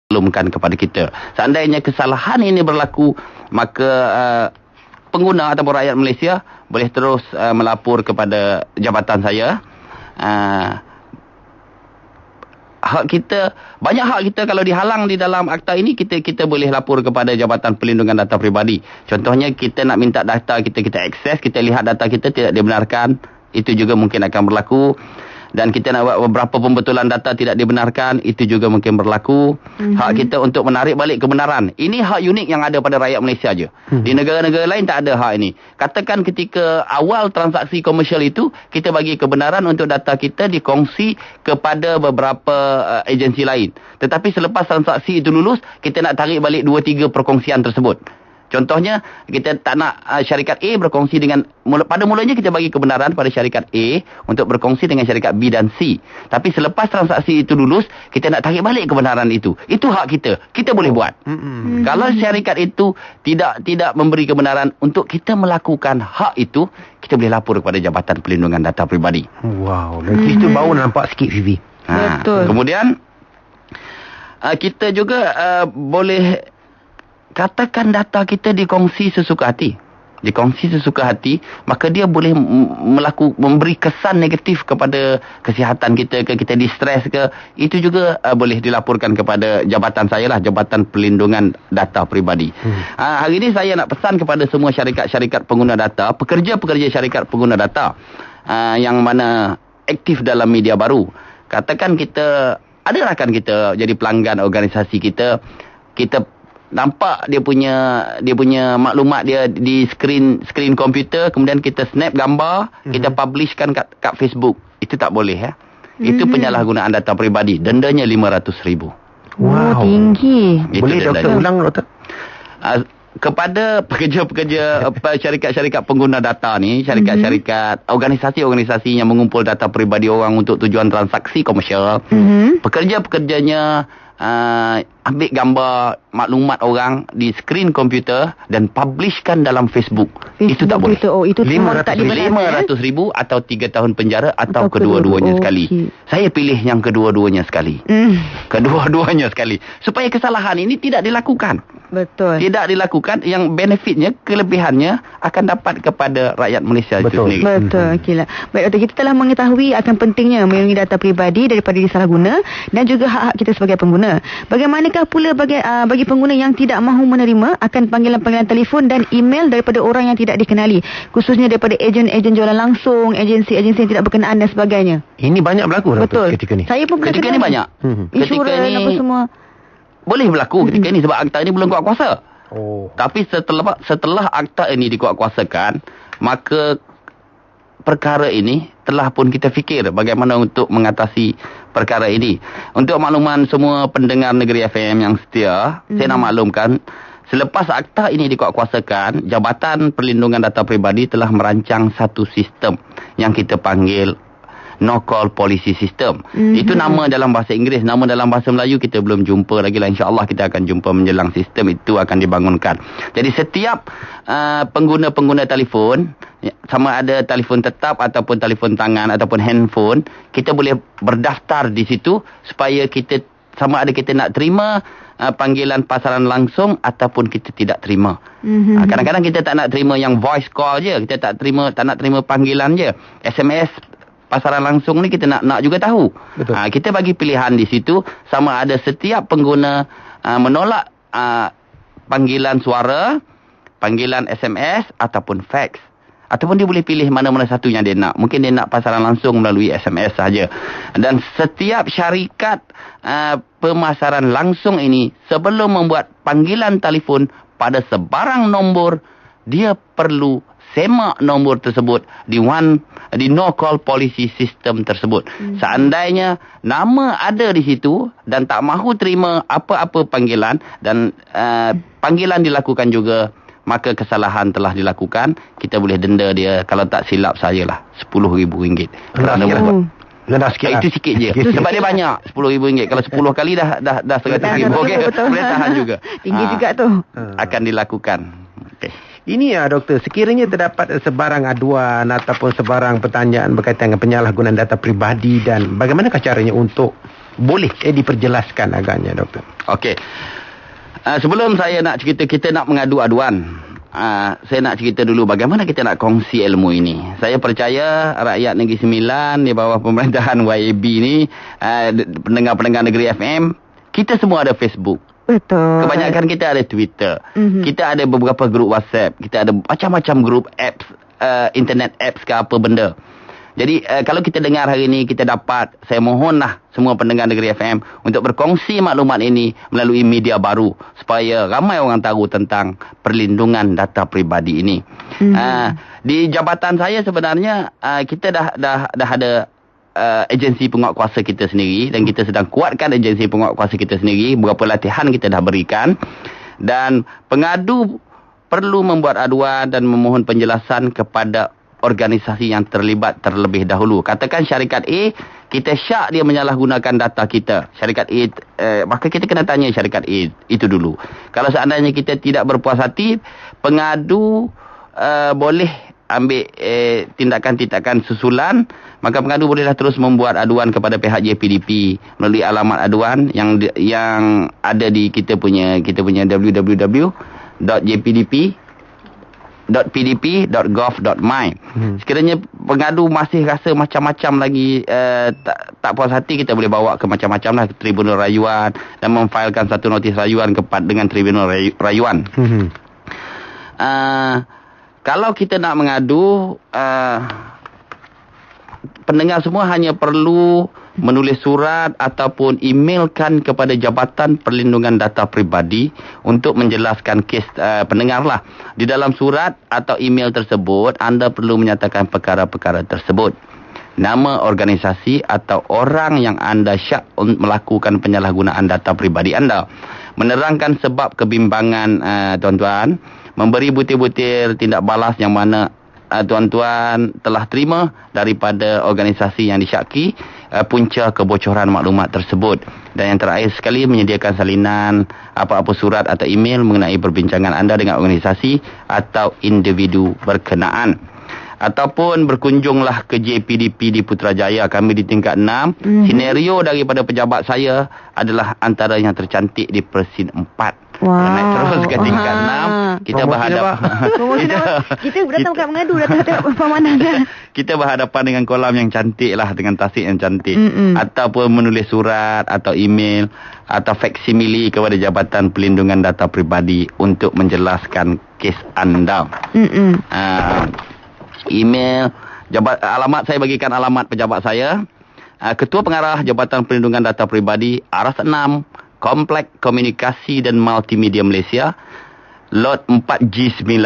maklumkan kepada kita. Seandainya kesalahan ini berlaku, maka pengguna ataupun rakyat Malaysia boleh terus melapor kepada jabatan saya. Hak kita, banyak hak kita kalau dihalang di dalam akta ini, kita boleh lapor kepada Jabatan Perlindungan Data Peribadi. Contohnya kita nak minta data kita akses, kita lihat data kita tidak dibenarkan, itu juga mungkin akan berlaku. Dan kita nak buat beberapa pembetulan data tidak dibenarkan, itu juga mungkin berlaku. Hak kita untuk menarik balik kebenaran, ini hak unik yang ada pada rakyat Malaysia je. Di negara-negara lain tak ada hak ini. Katakan ketika awal transaksi komersial itu, kita bagi kebenaran untuk data kita dikongsi kepada beberapa agensi lain. Tetapi selepas transaksi itu lulus, kita nak tarik balik 2-3 perkongsian tersebut. Contohnya, kita tak nak syarikat A berkongsi dengan, pada mulanya kita bagi kebenaran pada syarikat A untuk berkongsi dengan syarikat B dan C. Tapi selepas transaksi itu lulus, kita nak tarik balik kebenaran itu. Itu hak kita. Kita boleh buat. Kalau syarikat itu tidak memberi kebenaran untuk kita melakukan hak itu, kita boleh lapor kepada Jabatan Perlindungan Data Peribadi. Wow, dari situ baru nampak sikit, Fifi. Betul. Kemudian, kita juga boleh katakan data kita dikongsi sesuka hati. Dikongsi sesuka hati, maka dia boleh memberi kesan negatif kepada kesihatan kita ke, kita distres ke. Itu juga boleh dilaporkan kepada jabatan saya lah, Jabatan Perlindungan Data Peribadi. Hari ini saya nak pesan kepada semua syarikat-syarikat pengguna data, pekerja-pekerja syarikat pengguna data yang mana aktif dalam media baru. Katakan kita, ada rakan kita jadi pelanggan organisasi kita, kita nampak dia punya maklumat dia di skrin komputer, kemudian kita snap gambar, kita publishkan kat Facebook. Itu tak boleh ya. Itu penyalahgunaan data peribadi. Dendanya RM500,000. Wow, tinggi. Boleh doktor ulang, doktor? Kepada pekerja-pekerja syarikat-syarikat pengguna data ni, syarikat-syarikat, organisasi-organisasi yang mengumpul data peribadi orang untuk tujuan transaksi komersial, pekerja-pekerjanya ambil gambar maklumat orang di skrin komputer dan publishkan dalam Facebook. Itu tak boleh. Itu RM500,000 atau 3 tahun penjara atau kedua-duanya sekali. Saya pilih yang kedua-duanya sekali. Kedua-duanya sekali. Supaya kesalahan ini tidak dilakukan. Betul. Tidak dilakukan, yang benefitnya, kelebihannya akan dapat kepada rakyat Malaysia itu sendiri. Betul. Okeylah. Baik, doktor, kita telah mengetahui akan pentingnya melindungi data peribadi daripada disalahguna dan juga hak-hak kita sebagai pengguna. Bagaimanakah pula bagi pengguna yang tidak mahu menerima akan panggilan-panggilan telefon dan email daripada orang yang tidak dikenali, khususnya daripada ejen-ejen jualan langsung, agensi-agensi yang tidak berkenaan dan sebagainya? Ini banyak berlaku, doktor, betul. ketika ni. Saya pun ketika ni banyak. Ketika ni apa semua boleh berlaku ketika ni, sebab akta ini belum kuat kuasa. Tapi setelah akta ini dikuatkuasakan, maka perkara ini telah pun kita fikir bagaimana untuk mengatasi perkara ini. Untuk makluman semua pendengar Negeri FM yang setia, saya nak maklumkan, selepas akta ini dikuatkuasakan, Jabatan Perlindungan Data Peribadi telah merancang satu sistem yang kita panggil No Call Policy System. Itu nama dalam bahasa Inggeris. Nama dalam bahasa Melayu kita belum jumpa lagi lah. InsyaAllah kita akan jumpa menjelang sistem itu akan dibangunkan. Jadi setiap pengguna-pengguna telefon, sama ada telefon tetap ataupun telefon tangan ataupun handphone, kita boleh berdaftar di situ supaya kita, sama ada kita nak terima panggilan pasaran langsung ataupun kita tidak terima. Kadang-kadang kita tak nak terima yang voice call je, kita tak nak terima panggilan je. SMS pasaran langsung ni kita nak juga tahu. Kita bagi pilihan di situ, sama ada setiap pengguna menolak panggilan suara, panggilan SMS ataupun fax. Ataupun dia boleh pilih mana-mana satu yang dia nak. Mungkin dia nak pasaran langsung melalui SMS sahaja. Dan setiap syarikat pemasaran langsung ini, sebelum membuat panggilan telefon pada sebarang nombor, dia perlu semak nombor tersebut di No Call Policy System tersebut. Seandainya nama ada di situ dan tak mahu terima apa-apa panggilan dan panggilan dilakukan juga, maka kesalahan telah dilakukan. Kita boleh denda dia, kalau tak silap saya lah, RM10,000. Rendah sikit lah. Itu sikit je. Sebab dia banyak, RM10,000. Kalau 10 kali dah RM100,000. Boleh tahan juga. Tinggi juga tu. Akan dilakukan. Ini ya, doktor, sekiranya terdapat sebarang aduan ataupun sebarang pertanyaan berkaitan dengan penyalahgunaan data peribadi, dan bagaimanakah caranya untuk boleh diperjelaskan agaknya doktor. Okey. Sebelum saya nak cerita kita nak mengadu aduan, saya nak cerita dulu bagaimana kita nak kongsi ilmu ini. Saya percaya rakyat Negeri Sembilan di bawah pemerintahan YAB ni, pendengar-pendengar Negeri FM, kita semua ada Facebook. Betul. Kebanyakan kita ada Twitter. Kita ada beberapa grup WhatsApp. Kita ada macam-macam grup apps, internet apps ke apa benda. Jadi kalau kita dengar hari ini, kita dapat, saya mohonlah semua pendengar Negeri FM untuk berkongsi maklumat ini melalui media baru supaya ramai orang tahu tentang perlindungan data peribadi ini. Di jabatan saya sebenarnya kita dah ada agensi penguatkuasa kita sendiri, dan kita sedang kuatkan agensi penguatkuasa kita sendiri. Beberapa latihan kita dah berikan, dan pengadu perlu membuat aduan dan memohon penjelasan kepada organisasi yang terlibat terlebih dahulu. Katakan syarikat A, kita syak dia menyalahgunakan data kita. Syarikat A, maka kita kena tanya syarikat A itu dulu. Kalau seandainya kita tidak berpuas hati, pengadu boleh ambil tindakan-tindakan susulan. Maka pengadu bolehlah terus membuat aduan kepada pihak JPDP melalui alamat aduan yang ada di kita punya www.jpdp.pdp.gov.my. Sekiranya pengadu masih rasa macam-macam lagi tak puas hati, kita boleh bawa ke macam-macam lah, ke Tribunal Rayuan, dan memfailkan satu notis rayuan dengan Tribunal Rayuan. Kalau kita nak mengadu, pendengar semua hanya perlu menulis surat ataupun emailkan kepada Jabatan Perlindungan Data Peribadi untuk menjelaskan kes pendengar lah. Di dalam surat atau email tersebut, anda perlu menyatakan perkara-perkara tersebut, nama organisasi atau orang yang anda syak melakukan penyalahgunaan data peribadi anda, menerangkan sebab kebimbangan tuan-tuan, memberi butir-butir tindak balas yang mana tuan-tuan telah terima daripada organisasi yang disyaki punca kebocoran maklumat tersebut. Dan yang terakhir sekali, menyediakan salinan apa-apa surat atau email mengenai perbincangan anda dengan organisasi atau individu berkenaan. Ataupun berkunjunglah ke JPDP di Putrajaya, kami di tingkat 6. Senario daripada pejabat saya adalah antara yang tercantik di Persin 4. Naik terus ke tingkat 6. Kita berhadap kita datang kat mengadu, datang tengok pemandangan. Kita berhadapan dengan kolam yang cantik lah, dengan tasik yang cantik. Ataupun menulis surat atau email atau faksimili kepada Jabatan Perlindungan Data Peribadi untuk menjelaskan kes anda. Email, alamat saya bagikan alamat pejabat saya. Ketua Pengarah Jabatan Perlindungan Data Peribadi, Aras 6, Komplek Komunikasi dan Multimedia Malaysia, Lot 4G9,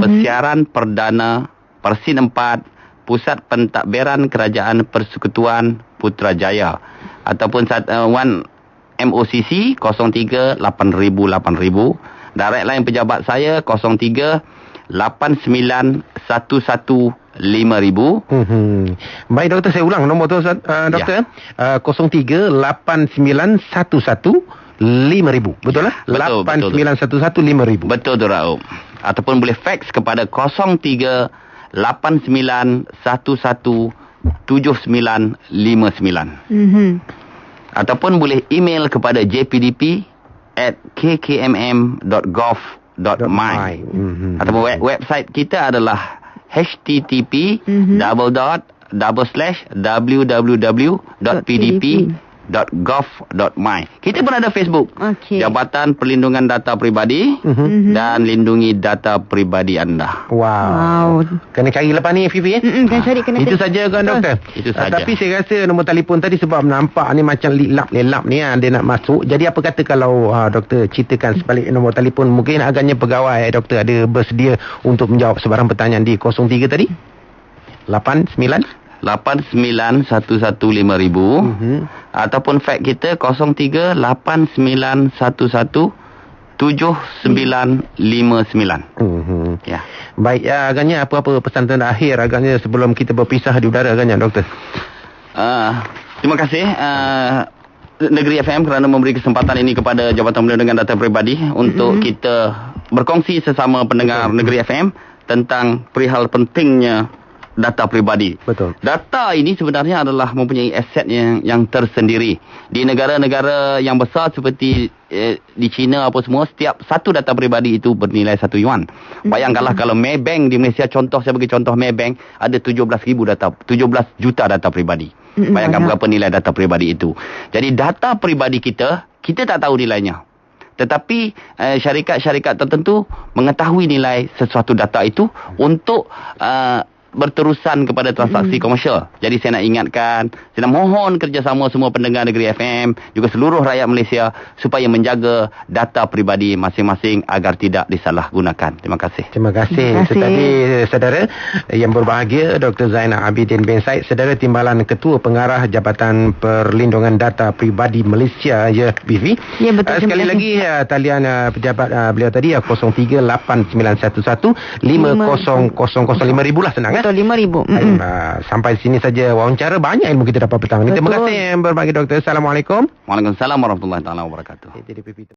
Persiaran Perdana, Persin 4, Pusat Pentadbiran Kerajaan Persekutuan Putrajaya. Ataupun MOCC 03 8000 8000. Direct line pejabat saya 03 89 11 5000. Baik doktor, saya ulang nombor tu doktor. 03 89 11 5000. Betul lah? Betul, 8911 5000. Betul tu Raub. Ataupun boleh fax kepada 03 89 11 7959. Ataupun boleh email kepada jpdp@kkmm.gov.my. Ataupun website kita adalah http://www.pdp.gov.my. Kita pun ada Facebook, Jabatan Perlindungan Data Peribadi dan Lindungi Data Peribadi anda. Wow. Kena cari lepas ni Fifi kena cari. Itu saja kan doktor? Itu saja. Tapi saya rasa nombor telefon tadi sebab nampak ni macam lelap ni dia nak masuk. Jadi apa kata kalau doktor ceritakan sebalik nombor telefon, mungkin agaknya pegawai doktor ada bersedia untuk menjawab sebarang pertanyaan di 03 tadi 89 89115000 ataupun fax kita 03 8911 7959. Ya. Baik, agaknya apa-apa pesan terakhir agaknya sebelum kita berpisah di udara agaknya doktor. Terima kasih Negeri FM kerana memberi kesempatan ini kepada Jabatan Perlindungan Data Peribadi untuk kita berkongsi sesama pendengar Negeri FM tentang perihal pentingnya data peribadi. Betul. Data ini sebenarnya adalah mempunyai aset yang tersendiri. Di negara-negara yang besar seperti di China apa semua, setiap satu data peribadi itu bernilai $1. Bayangkanlah kalau Maybank di Malaysia, saya bagi contoh Maybank, ada 17 juta data peribadi. Bayangkan berapa nilai data peribadi itu. Jadi data peribadi kita tak tahu nilainya. Tetapi syarikat-syarikat tertentu mengetahui nilai sesuatu data itu untuk berterusan kepada transaksi komersial. Jadi saya nak ingatkan, saya nak mohon kerjasama semua pendengar Negeri FM, juga seluruh rakyat Malaysia supaya menjaga data peribadi masing-masing agar tidak disalahgunakan. Terima kasih. Terima kasih. Itu tadi saudara yang berbahagia, Dr. Zainal Abidin bin Said, saudara Timbalan Ketua Pengarah Jabatan Perlindungan Data Peribadi Malaysia, ya BV. Ya, betul. Sekali lagi talian pejabat beliau tadi 038911 5000 lah, senang. Betul, 5,000. Sampai sini saja wawancara. Banyak ilmu kita dapat petang ni. Terima kasih yang berbagi, Doktor. Assalamualaikum. Waalaikumsalam warahmatullahi wabarakatuh.